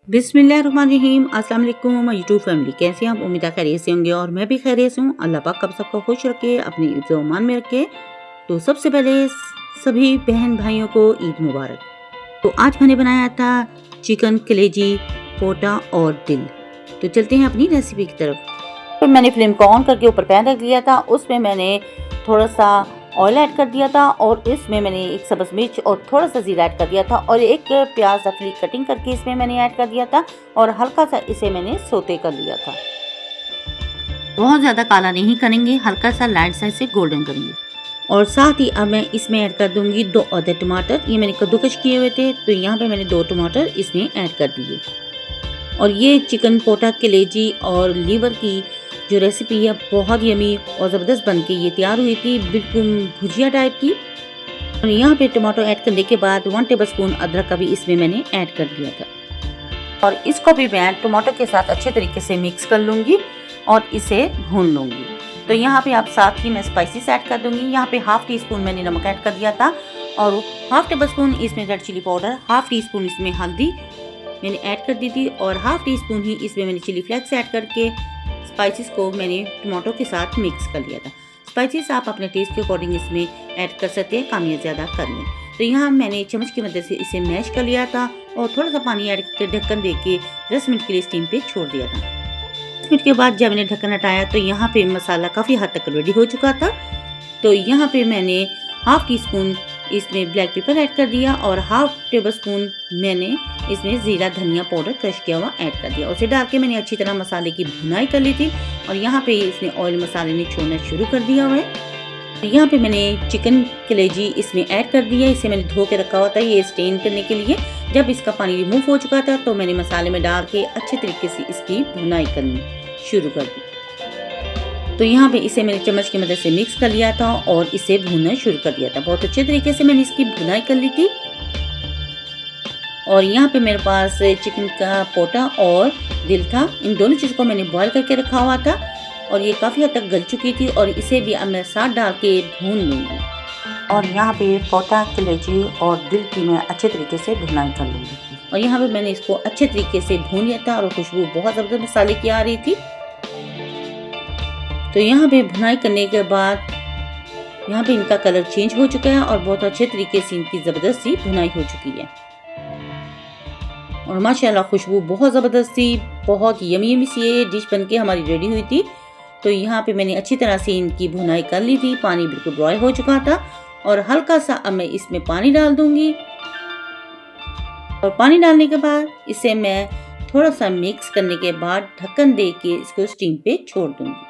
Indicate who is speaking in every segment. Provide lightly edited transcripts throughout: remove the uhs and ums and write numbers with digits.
Speaker 1: बिस्मिल्लाहिर्रहमानिर्रहीम। अस्सलाम वालेकुम यूट्यूब फैमिली, कैसे हैं आप? उम्मीद है खैरियत से होंगे और मैं भी खैरियत से हूँ। अल्लाह पाक आप सबको खुश रखे, अपनी इज़्ज़त व मान में रखे। तो सबसे पहले सभी बहन भाइयों को ईद मुबारक। तो आज मैंने बनाया था चिकन कलेजी, पोटा और दिल। तो चलते हैं अपनी रेसिपी की तरफ। फिर मैंने फ्लेम को ऑन करके ऊपर पैन रख दिया था, उसमें मैंने थोड़ा सा ऑयल ऐड कर दिया था और इसमें मैंने एक सब्ज़ मिर्च और थोड़ा सा ज़ीरा ऐड कर दिया था और एक प्याज रफली कटिंग करके इसमें मैंने ऐड कर दिया था और हल्का सा इसे मैंने सोते कर लिया था। बहुत ज़्यादा काला नहीं करेंगे, हल्का सा लाइट साइड से गोल्डन करेंगे। और साथ ही अब मैं इसमें ऐड कर दूंगी 2 अदर टमाटर। ये मैंने कद्दूकश किए हुए थे, तो यहाँ पे मैंने 2 टमाटर इसमें ऐड कर दिए। और ये चिकन पोटा कलेजी और लीवर की जो रेसिपी है बहुत यमी और ज़बरदस्त बन के ये तैयार हुई थी, बिल्कुल भुजिया टाइप की। और यहाँ पे टमाटो ऐड करने के बाद 1 टेबलस्पून अदरक का भी इसमें मैंने ऐड कर दिया था और इसको भी मैं टमाटो के साथ अच्छे तरीके से मिक्स कर लूँगी और इसे भून लूँगी। तो यहाँ पे आप साथ ही मैं स्पाइसेस ऐड कर दूँगी। यहाँ पे हाफ़ टी स्पून मैंने नमक ऐड कर दिया था और हाफ़ टेबलस्पून इसमें red chilli powder, half teaspoon इसमें हल्दी मैंने ऐड कर दी थी और हाफ़ टी स्पून ही इसमें मैंने चिली फ्लेक्स ऐड करके स्पाइसेस को मैंने टमाटो के साथ मिक्स कर लिया था। स्पाइसेस आप अपने टेस्ट के अकॉर्डिंग इसमें ऐड कर सकते हैं, कम या ज़्यादा कर लें। तो यहाँ मैंने चम्मच की मदद से इसे मैश कर लिया था और थोड़ा सा पानी ऐड करके ढक्कन दे के 10 मिनट के लिए स्टीम पे छोड़ दिया था। 10 मिनट के बाद जब मैंने ढक्कन हटाया तो यहाँ पे मसाला काफ़ी हद तक रेडी हो चुका था। तो यहाँ पे मैंने हाफ़ टी स्पून इसमें ब्लैक पेपर ऐड कर दिया और हाफ़ टेबल स्पून मैंने इसमें ज़ीरा धनिया पाउडर क्रश किया हुआ ऐड कर दिया। उसे डाल के मैंने अच्छी तरह मसाले की भुनाई कर ली थी और यहाँ पे इसने ऑयल मसाले ने छोड़ना शुरू कर दिया हुआ है। यहाँ पे मैंने चिकन कलेजी इसमें ऐड कर दिया। इसे मैंने धो के रखा हुआ था ये स्टेन करने के लिए। जब इसका पानी रिमूव हो चुका था तो मैंने मसाले में डाल के अच्छे तरीके से इसकी भुनाई करनी शुरू कर दी। तो यहाँ पे इसे मैंने चम्मच की मदद से मिक्स कर लिया था और इसे भूनना शुरू कर दिया था। बहुत अच्छे तरीके से मैंने इसकी भुनाई कर ली थी। और यहाँ पे मेरे पास चिकन का पोटा और दिल था, इन दोनों चीज़ को मैंने बॉईल करके रखा हुआ था और ये काफ़ी हद तक गल चुकी थी और इसे भी अब मैं साथ डाल के भून लूँगी। और यहाँ पे पोटा कलेजी और दिल की मैं अच्छे तरीके से भुनाई कर लूँगी। और यहाँ पे मैंने इसको अच्छे तरीके से भून लिया था और खुशबू बहुत ज़बरदस्त मसाले की आ रही थी। तो यहाँ पे भुनाई करने के बाद यहाँ पे इनका कलर चेंज हो चुका है और बहुत अच्छे तरीके से इनकी ज़बरदस्त सी भुनाई हो चुकी है और माशाल्लाह खुशबू बहुत ज़बरदस्त थी। बहुत यमी सी ये डिश बनके हमारी रेडी हुई थी। तो यहाँ पे मैंने अच्छी तरह से इनकी भुनाई कर ली थी। पानी बिल्कुल बॉयल हो चुका था और हल्का सा अब मैं इसमें पानी डाल दूंगी और पानी डालने के बाद इसे मैं थोड़ा सा मिक्स करने के बाद ढक्कन दे के इसको स्टीम पे छोड़ दूंगी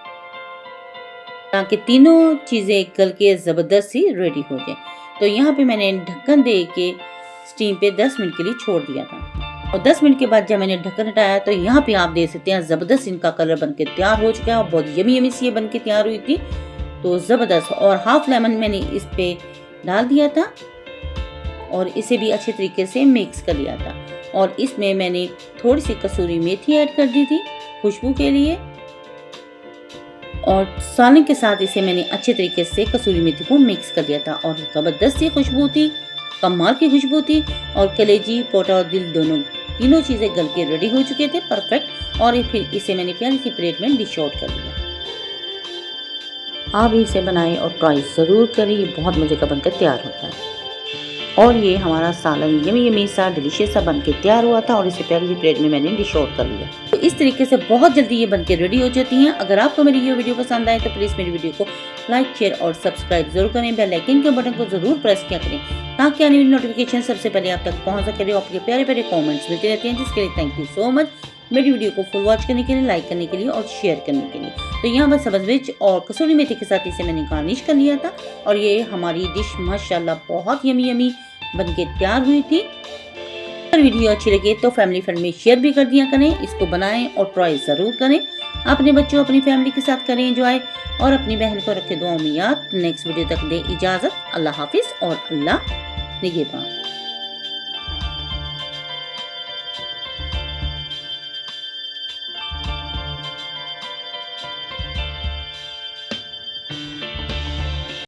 Speaker 1: ताकि तीनों चीज़ें गल के ज़बरदस्त सी रेडी हो जाए। तो यहाँ पे मैंने ढक्कन दे के स्टीम पे 10 मिनट के लिए छोड़ दिया था और 10 मिनट के बाद जब मैंने ढक्कन हटाया तो यहाँ पे आप देख सकते हैं ज़बरदस्त इनका कलर बनके तैयार हो चुका है और बहुत यमी सी ये बनके तैयार हुई थी। तो ज़बरदस्त। और हाफ़ लेमन मैंने इस पे डाल दिया था और इसे भी अच्छे तरीके से मिक्स कर लिया था और इसमें मैंने थोड़ी सी कसूरी मेथी ऐड कर दी थी खुशबू के लिए और सालन के साथ इसे मैंने अच्छे तरीके से कसूरी मेथी को मिक्स कर दिया था और ज़बरदस्त सी खुशबू थी, कमाल की खुशबू थी। और कलेजी पोटा और दिल तीनों चीज़ें गल के रेडी हो चुके थे परफेक्ट। और फिर इसे मैंने प्यारी सी प्लेट में डिश आउट कर लिया। आप इसे बनाएं और ट्राई ज़रूर करें, ये बहुत मज़े का बनकर तैयार होता है। और ये हमारा सालन यमी सा डिलीशियस सा बनके तैयार हुआ था और इसे प्यारी सी प्लेट में मैंने डिश आउट कर लिया। तो इस तरीके से बहुत जल्दी ये बनके रेडी हो जाती हैं। अगर आपको मेरी ये वीडियो पसंद आए तो प्लीज़ मेरी वीडियो को लाइक शेयर और सब्सक्राइब जरूर करें। बेल आइकन के बटन को ज़रूर प्रेस किया करें ताकि आने वाली नोटिफिकेशन सबसे पहले आप तक पहुँच सके। आपके प्यारे प्यारे कॉमेंट्स मिलते रहते हैं जिसके लिए थैंक यू सो मच। मेरी वीडियो को फुल वॉच करने के लिए, लाइक करने के लिए और शेयर करने के लिए। तो यहाँ पर सब्ज़ मिर्च और कसूरी मेथी के साथ इसे मैंने गार्निश कर लिया था और ये हमारी डिश माशाल्लाह बहुत यमी बनके तैयार हुई थी। अगर वीडियो अच्छी लगे तो फैमिली फ्रेंड में शेयर भी कर दिया करें। इसको बनाएं और ट्राई ज़रूर करें। अपने बच्चों अपनी फैमिली के साथ करें एंजॉय और अपनी बहन को रखे दुआओं में याद। नेक्स्ट वीडियो तक दे इजाज़त। अल्लाह हाफिज़ और अल्लाह निगहबान।